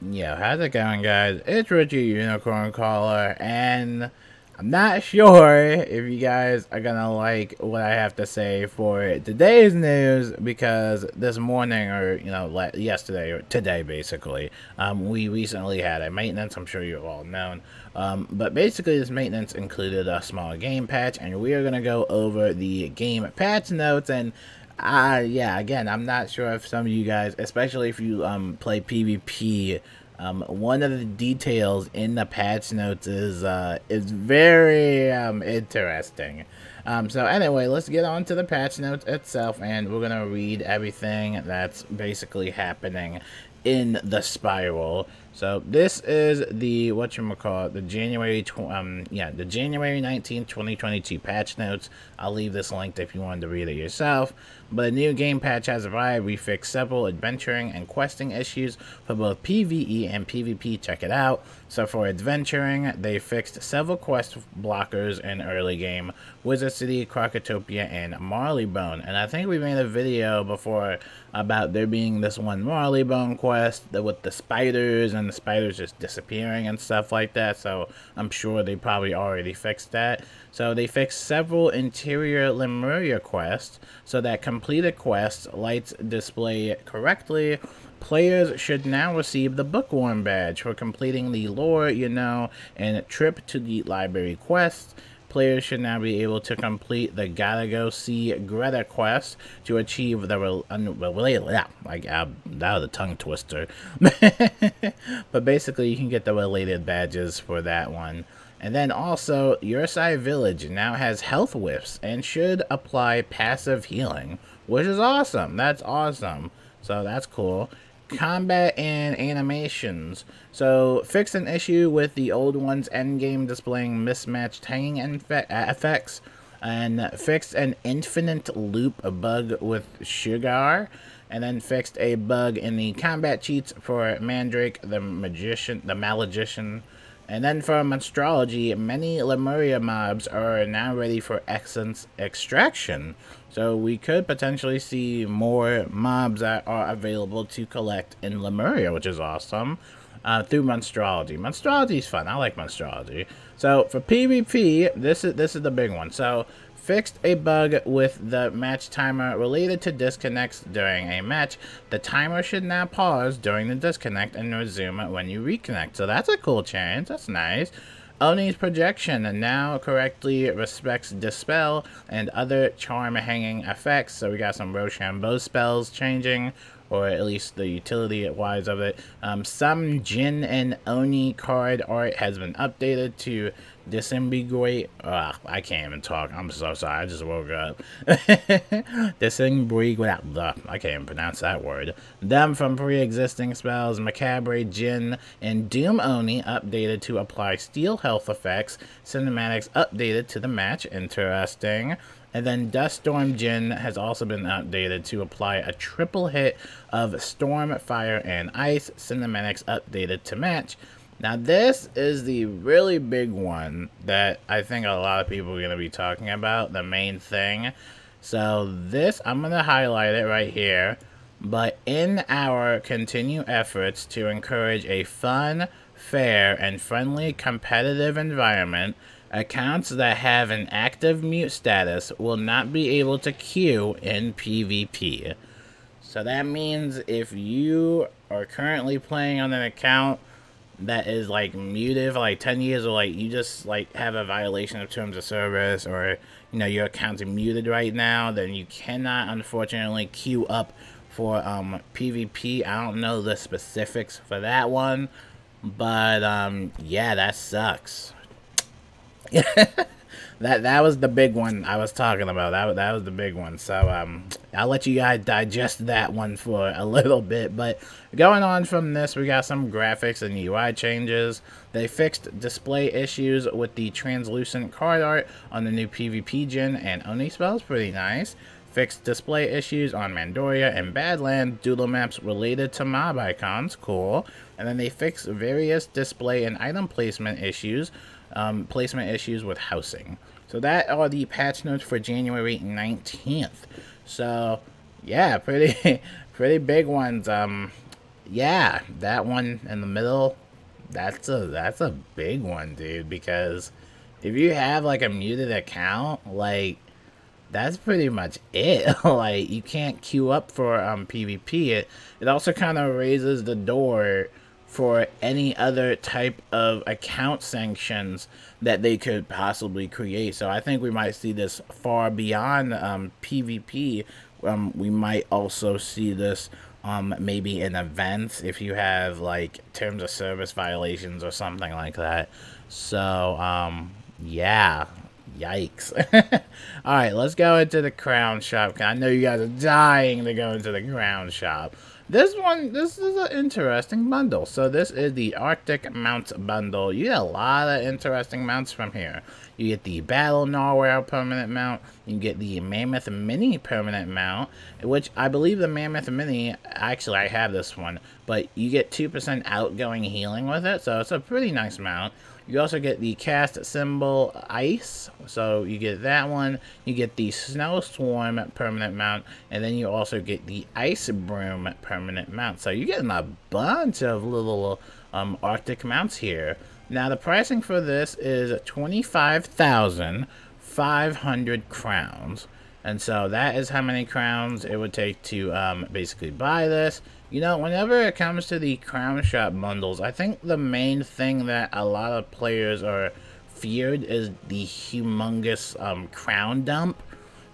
Yo, how's it going, guys? It's Richie Unicorn Caller, and I'm not sure if you guys are gonna like what I have to say for today's news, because this morning, or yesterday or today, basically, we recently had a maintenance. I'm sure you've all known, but basically this maintenance included a small game patch, and we are gonna go over the game patch notes. And yeah, again, I'm not sure if some of you guys, especially if you play PvP, one of the details in the patch notes is very interesting. So anyway, let's get on to the patch notes itself, and we're gonna read everything that's basically happening in the spiral. So this is the the January the January 19th 2022 patch notes. I'll leave this linked if you wanted to read it yourself. But a new game patch has arrived. We fixed several adventuring and questing issues for both PvE and PvP. Check it out. So for adventuring, they fixed several quest blockers in early game: Wizard City, Crocotopia, and Marleybone. And I think we made a video before about there being this one Marleybone quest with the spiders, and the spiders just disappearing and stuff like that. So I'm sure they probably already fixed that. So they fixed several interior Lemuria quests so that completed quests lights display correctly. Players should now receive the Bookworm badge for completing the Lore, and Trip to the Library quest. Players should now be able to complete the Gotta Go See Greta quest to achieve the that was a tongue twister. But basically, you can get the related badges for that one. And then also, Yursai Village now has health whiffs and should apply passive healing, which is awesome. That's awesome. So that's cool. Combat and animations. So fixed an issue with the old one's endgame displaying mismatched hanging effects, and fixed an infinite loop bug with Sugar, and then fixed a bug in the combat cheats for Mandrake, the Malagician. And then for Monstrology, many Lemuria mobs are now ready for Essence extraction. So we could potentially see more mobs that are available to collect in Lemuria, which is awesome, through Monstrology. Monstrology is fun. I like Monstrology. So for PvP, this is the big one. So fixed a bug with the match timer related to disconnects during a match. The timer should now pause during the disconnect and resume when you reconnect. So that's a cool change. That's nice. Oni's projection now correctly respects Dispel and other charm hanging effects. So we got some Rochambeau spells changing, or at least the utility-wise of it. Some Jin and Oni card art has been updated to disambiguate. I can't even talk. I'm so sorry. I just woke up. Disambiguate. I can't even pronounce that word. Them from pre-existing spells. Macabre Jin and Doom Oni updated to apply steel health effects. Cinematics updated to the match. Interesting. And then Duststorm Jin has also been updated to apply a triple hit of Storm, Fire, and Ice. Cinematics updated to match. Now this is the really big one that I think a lot of people are going to be talking about, the main thing. So this, I'm going to highlight it right here. But in our continued efforts to encourage a fun, fair, and friendly competitive environment, accounts that have an active mute status will not be able to queue in PvP. So that means if you are currently playing on an account that is like muted for like 10 years, or like you just like have a violation of terms of service, or your account's muted right now, then you cannot unfortunately queue up for PvP. I don't know the specifics for that one, but yeah, that sucks. That was the big one I was talking about. That was the big one. So I'll let you guys digest that one for a little bit. But going on from this, we got some graphics and UI changes. They fixed display issues with the translucent card art on the new PvP Jin and Oni spells. Pretty nice. Fixed display issues on Mandoria and Badland doodle maps related to mob icons. Cool. And then they fixed various display and item placement issues with housing. So that are the patch notes for January 19th. So yeah, pretty big ones. yeah, that one in the middle, that's a big one, dude, because if you have like a muted account, like that's pretty much it. Like you can't queue up for PvP. It also kind of raises the door for any other type of account sanctions that they could possibly create. So I think we might see this far beyond PvP. We might also see this maybe in events if you have like terms of service violations or something like that. So yeah, yikes. Alright, let's go into the crown shop. I know you guys are dying to go into the crown shop. This is an interesting bundle. So this is the Arctic Mounts bundle. You get a lot of interesting mounts from here. You get the Battle Narwhal permanent mount. You get the Mammoth Mini permanent mount, which I believe the Mammoth Mini, actually I have this one, but you get 2% outgoing healing with it, so it's a pretty nice mount. You also get the Cast Symbol Ice, so you get that one. You get the Snowstorm permanent mount, and then you also get the Ice Broom permanent mount. So you're getting a bunch of little Arctic mounts here. Now the pricing for this is 25,500 crowns. And so that is how many crowns it would take to basically buy this. You know, whenever it comes to the crown shop bundles, I think the main thing that a lot of players are feared is the humongous crown dump.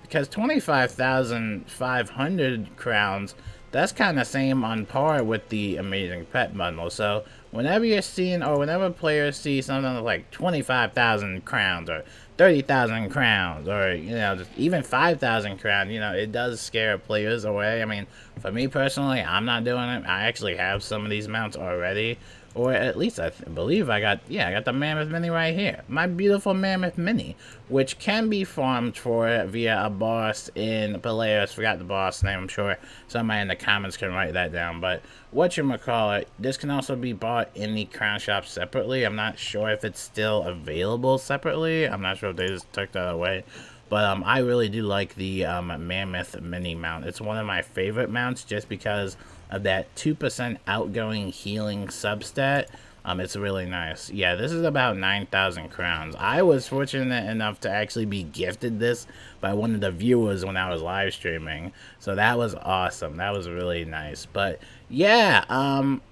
Because 25,500 crowns, that's kind of same on par with the Amazing Pet bundle. So whenever you're seeing, or whenever players see something like 25,000 crowns or 30,000 crowns, or you know, just even 5,000 crowns, you know, it does scare players away. I mean, for me personally, I'm not doing it. I actually have some of these mounts already, or at least I believe I got the Mammoth Mini right here, my beautiful Mammoth Mini, which can be farmed for via a boss in Peleus. Forgot the boss name. I'm sure somebody in the comments can write that down. But whatchamacallit, this can also be bought in the crown shop separately. I'm not sure if it's still available separately. I'm not sure if they just took that away. But I really do like the Mammoth Mini mount. It's one of my favorite mounts just because of that 2% outgoing healing substat. It's really nice. Yeah, this is about 9,000 crowns. I was fortunate enough to actually be gifted this by one of the viewers when I was live streaming. So that was awesome. That was really nice. But yeah,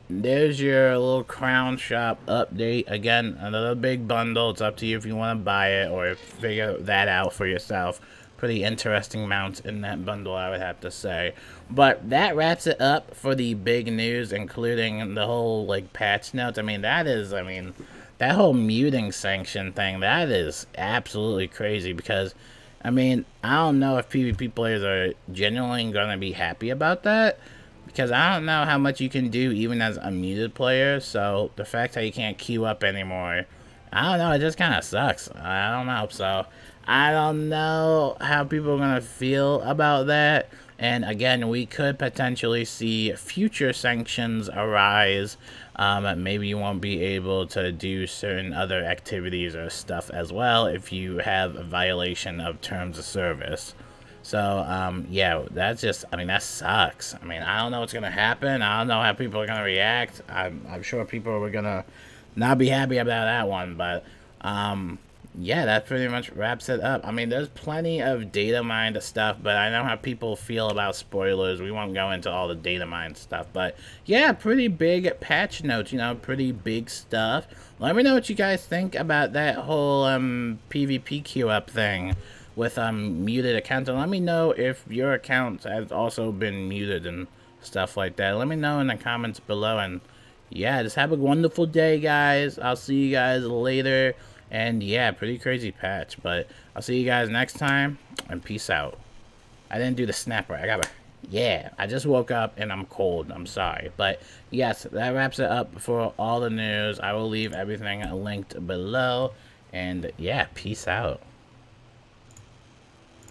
there's your little crown shop update. Again, another big bundle. It's up to you if you want to buy it or figure that out for yourself. Pretty interesting mounts in that bundle, I would have to say. But that wraps it up for the big news, including the whole like patch notes. That whole muting sanction thing, that is absolutely crazy, because I don't know if PvP players are genuinely going to be happy about that, because I don't know how much you can do even as a muted player. So the fact that you can't queue up anymore, I don't know, it just kind of sucks. I don't know. So I don't know how people are going to feel about that. And again, we could potentially see future sanctions arise. Maybe you won't be able to do certain other activities or stuff as well if you have a violation of terms of service. So, yeah, that's just, that sucks. I don't know what's going to happen. I don't know how people are going to react. I'm sure people are going to not be happy about that one, but, yeah, that pretty much wraps it up. There's plenty of data mined stuff, but I know how people feel about spoilers. We won't go into all the data mine stuff, but yeah, pretty big patch notes, you know, pretty big stuff. Let me know what you guys think about that whole PvP queue up thing with muted accounts, and let me know if your account has also been muted and stuff like that. Let me know in the comments below, and yeah, just have a wonderful day, guys. I'll see you guys later. And yeah, pretty crazy patch, but I'll see you guys next time, and peace out. I didn't do the snap right. I just woke up and I'm cold. I'm sorry. But yes, that wraps it up for all the news. I will leave everything linked below. And yeah, peace out.